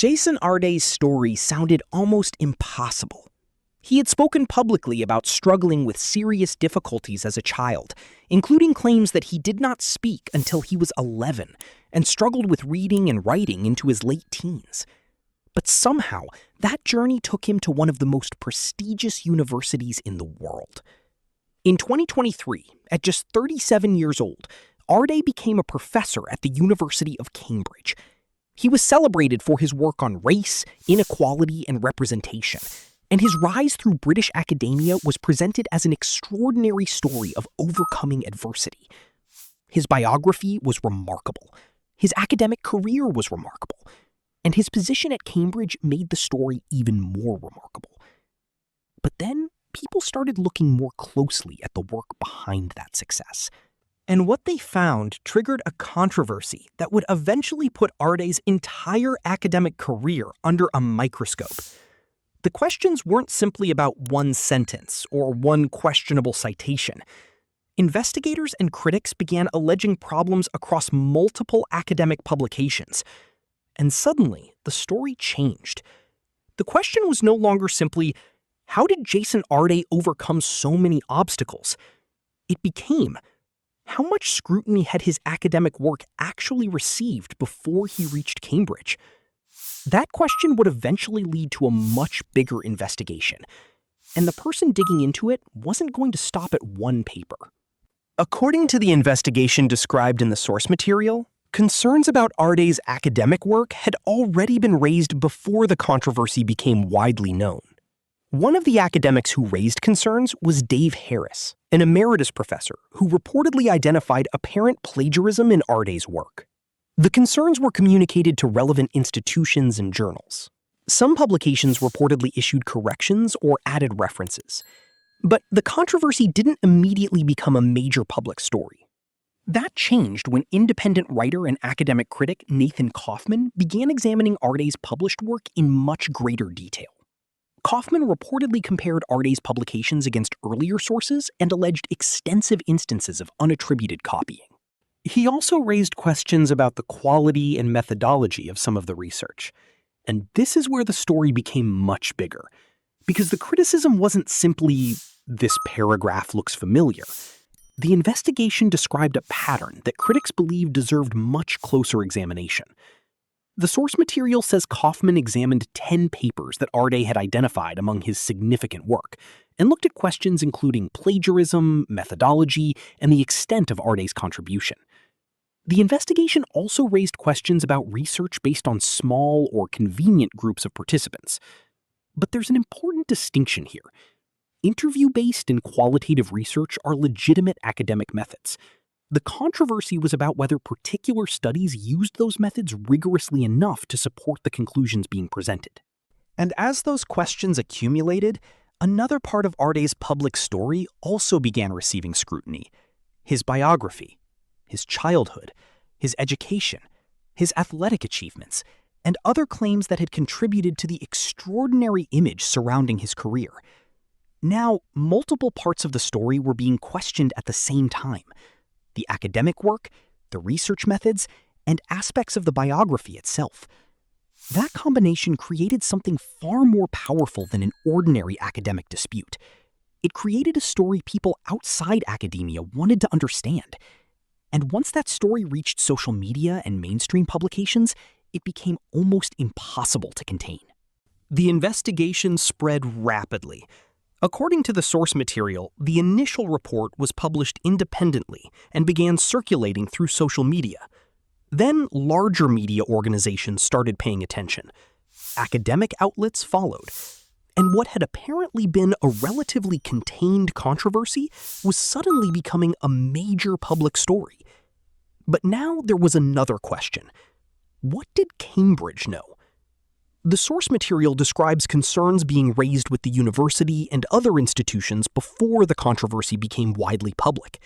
Jason Arday's story sounded almost impossible. He had spoken publicly about struggling with serious difficulties as a child, including claims that he did not speak until he was 11 and struggled with reading and writing into his late teens. But somehow, that journey took him to one of the most prestigious universities in the world. In 2023, at just 37 years old, Arde became a professor at the University of Cambridge. He was celebrated for his work on race, inequality, and representation, and his rise through British academia was presented as an extraordinary story of overcoming adversity. His biography was remarkable. His academic career was remarkable. And his position at Cambridge made the story even more remarkable. But then, people started looking more closely at the work behind that success. And what they found triggered a controversy that would eventually put Arde's entire academic career under a microscope. The questions weren't simply about one sentence or one questionable citation. Investigators and critics began alleging problems across multiple academic publications. And suddenly, the story changed. The question was no longer simply, how did Jason Arde overcome so many obstacles? It became, how much scrutiny had his academic work actually received before he reached Cambridge? That question would eventually lead to a much bigger investigation, and the person digging into it wasn't going to stop at one paper. According to the investigation described in the source material, concerns about Arde's academic work had already been raised before the controversy became widely known. One of the academics who raised concerns was Dave Harris, an emeritus professor who reportedly identified apparent plagiarism in Arde's work. The concerns were communicated to relevant institutions and journals. Some publications reportedly issued corrections or added references. But the controversy didn't immediately become a major public story. That changed when independent writer and academic critic Nathan Kaufman began examining Arde's published work in much greater detail. Kaufman reportedly compared Arde's publications against earlier sources and alleged extensive instances of unattributed copying. He also raised questions about the quality and methodology of some of the research. And this is where the story became much bigger, because the criticism wasn't simply, "This paragraph looks familiar." The investigation described a pattern that critics believed deserved much closer examination. The source material says Kaufman examined 10 papers that Arde had identified among his significant work, and looked at questions including plagiarism, methodology, and the extent of Arde's contribution. The investigation also raised questions about research based on small or convenient groups of participants. But there's an important distinction here. Interview-based and qualitative research are legitimate academic methods. The controversy was about whether particular studies used those methods rigorously enough to support the conclusions being presented. And as those questions accumulated, another part of Arde's public story also began receiving scrutiny: his biography, his childhood, his education, his athletic achievements, and other claims that had contributed to the extraordinary image surrounding his career. Now, multiple parts of the story were being questioned at the same time: the academic work, the research methods, and aspects of the biography itself. That combination created something far more powerful than an ordinary academic dispute. It created a story people outside academia wanted to understand. And once that story reached social media and mainstream publications, it became almost impossible to contain. The investigation spread rapidly. According to the source material, the initial report was published independently and began circulating through social media. Then larger media organizations started paying attention. Academic outlets followed. And what had apparently been a relatively contained controversy was suddenly becoming a major public story. But now there was another question. What did Cambridge know? The source material describes concerns being raised with the university and other institutions before the controversy became widely public.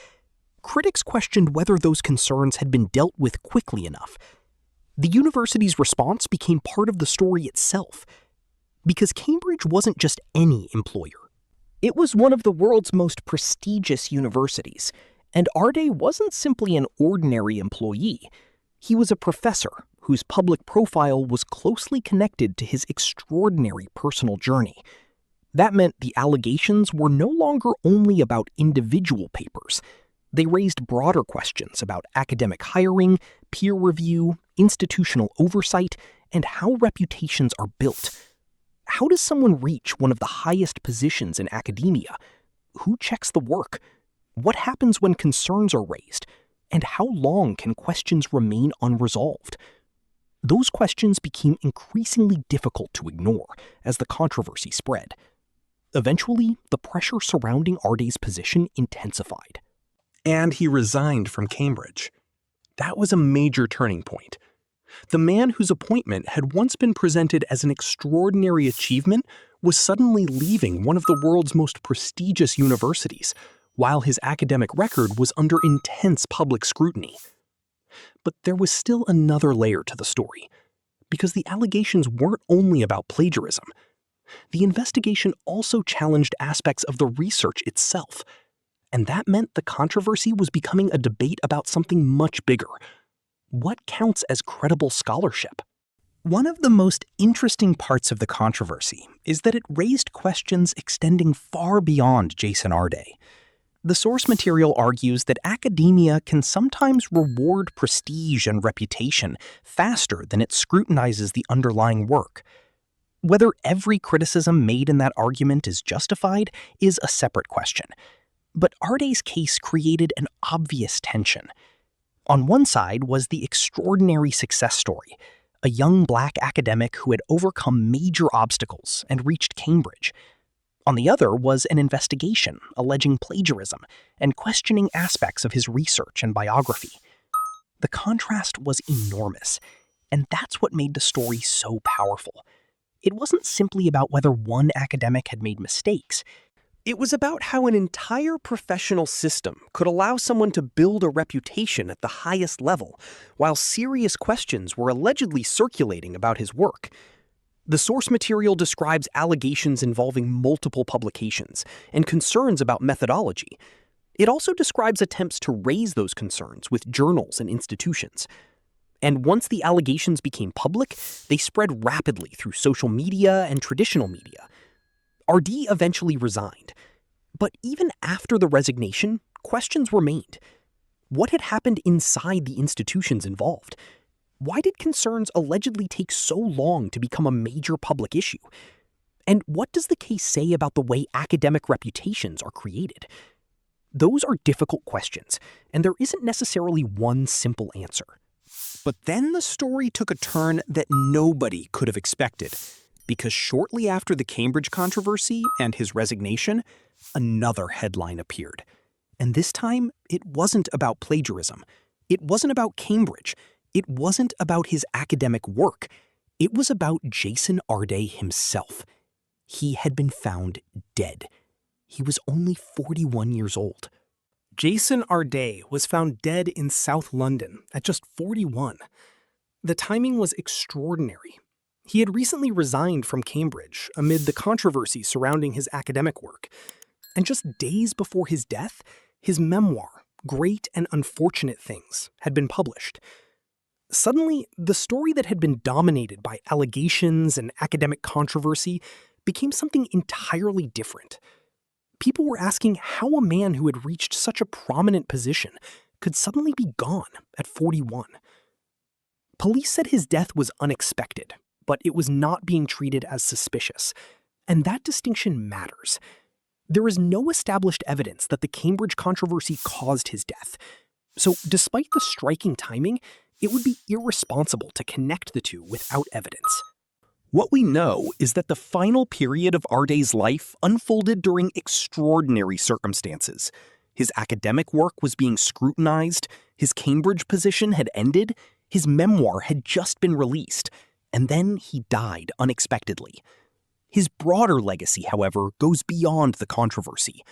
Critics questioned whether those concerns had been dealt with quickly enough. The university's response became part of the story itself, because Cambridge wasn't just any employer. It was one of the world's most prestigious universities, and Arde wasn't simply an ordinary employee. He was a professor whose public profile was closely connected to his extraordinary personal journey. That meant the allegations were no longer only about individual papers. They raised broader questions about academic hiring, peer review, institutional oversight, and how reputations are built. How does someone reach one of the highest positions in academia? Who checks the work? What happens when concerns are raised? And how long can questions remain unresolved? Those questions became increasingly difficult to ignore as the controversy spread. Eventually, the pressure surrounding Arday's position intensified. And he resigned from Cambridge. That was a major turning point. The man whose appointment had once been presented as an extraordinary achievement was suddenly leaving one of the world's most prestigious universities, while his academic record was under intense public scrutiny. But there was still another layer to the story, because the allegations weren't only about plagiarism. The investigation also challenged aspects of the research itself, and that meant the controversy was becoming a debate about something much bigger. What counts as credible scholarship? One of the most interesting parts of the controversy is that it raised questions extending far beyond Jason Arday. The source material argues that academia can sometimes reward prestige and reputation faster than it scrutinizes the underlying work. Whether every criticism made in that argument is justified is a separate question. But Arday's case created an obvious tension. On one side was the extraordinary success story, a young black academic who had overcome major obstacles and reached Cambridge. On the other was an investigation alleging plagiarism and questioning aspects of his research and biography. The contrast was enormous, and that's what made the story so powerful. It wasn't simply about whether one academic had made mistakes. It was about how an entire professional system could allow someone to build a reputation at the highest level, while serious questions were allegedly circulating about his work. The source material describes allegations involving multiple publications and concerns about methodology. It also describes attempts to raise those concerns with journals and institutions. And once the allegations became public, they spread rapidly through social media and traditional media. Arde eventually resigned. But even after the resignation, questions remained. What had happened inside the institutions involved? Why did concerns allegedly take so long to become a major public issue? And what does the case say about the way academic reputations are created? Those are difficult questions, and there isn't necessarily one simple answer. But then the story took a turn that nobody could have expected, because shortly after the Cambridge controversy and his resignation, another headline appeared. And this time, it wasn't about plagiarism. It wasn't about Cambridge. It wasn't about his academic work. It was about Jason Arday himself. He had been found dead. He was only 41 years old. Jason Arday was found dead in South London at just 41. The timing was extraordinary. He had recently resigned from Cambridge amid the controversy surrounding his academic work. And just days before his death, his memoir, Great and Unfortunate Things, had been published. Suddenly, the story that had been dominated by allegations and academic controversy became something entirely different. People were asking how a man who had reached such a prominent position could suddenly be gone at 41. Police said his death was unexpected, but it was not being treated as suspicious. And that distinction matters. There is no established evidence that the Cambridge controversy caused his death. So despite the striking timing, it would be irresponsible to connect the two without evidence. What we know is that the final period of Arday's life unfolded during extraordinary circumstances. His academic work was being scrutinized, his Cambridge position had ended, his memoir had just been released, and then he died unexpectedly. His broader legacy, however, goes beyond the controversy.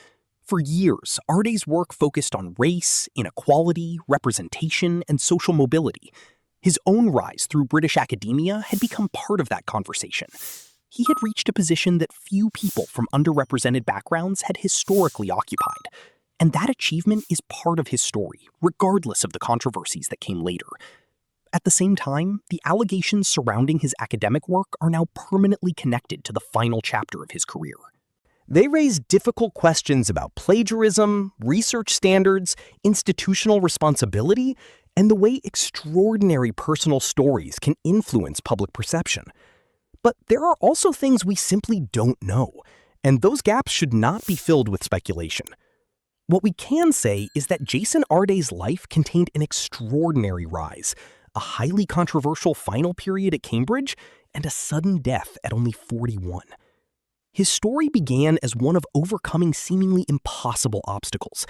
For years, Arday's work focused on race, inequality, representation, and social mobility. His own rise through British academia had become part of that conversation. He had reached a position that few people from underrepresented backgrounds had historically occupied. And that achievement is part of his story, regardless of the controversies that came later. At the same time, the allegations surrounding his academic work are now permanently connected to the final chapter of his career. They raise difficult questions about plagiarism, research standards, institutional responsibility, and the way extraordinary personal stories can influence public perception. But there are also things we simply don't know, and those gaps should not be filled with speculation. What we can say is that Jason Arde's life contained an extraordinary rise, a highly controversial final period at Cambridge, and a sudden death at only 41. His story began as one of overcoming seemingly impossible obstacles.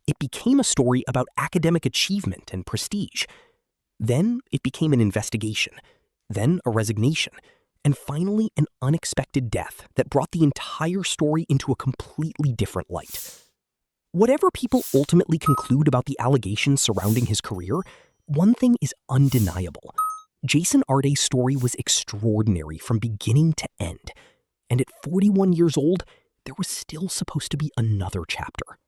It became a story about academic achievement and prestige. Then it became an investigation, then a resignation, and finally an unexpected death that brought the entire story into a completely different light. Whatever people ultimately conclude about the allegations surrounding his career, one thing is undeniable. Jason Arde's story was extraordinary from beginning to end. And at 41 years old, there was still supposed to be another chapter.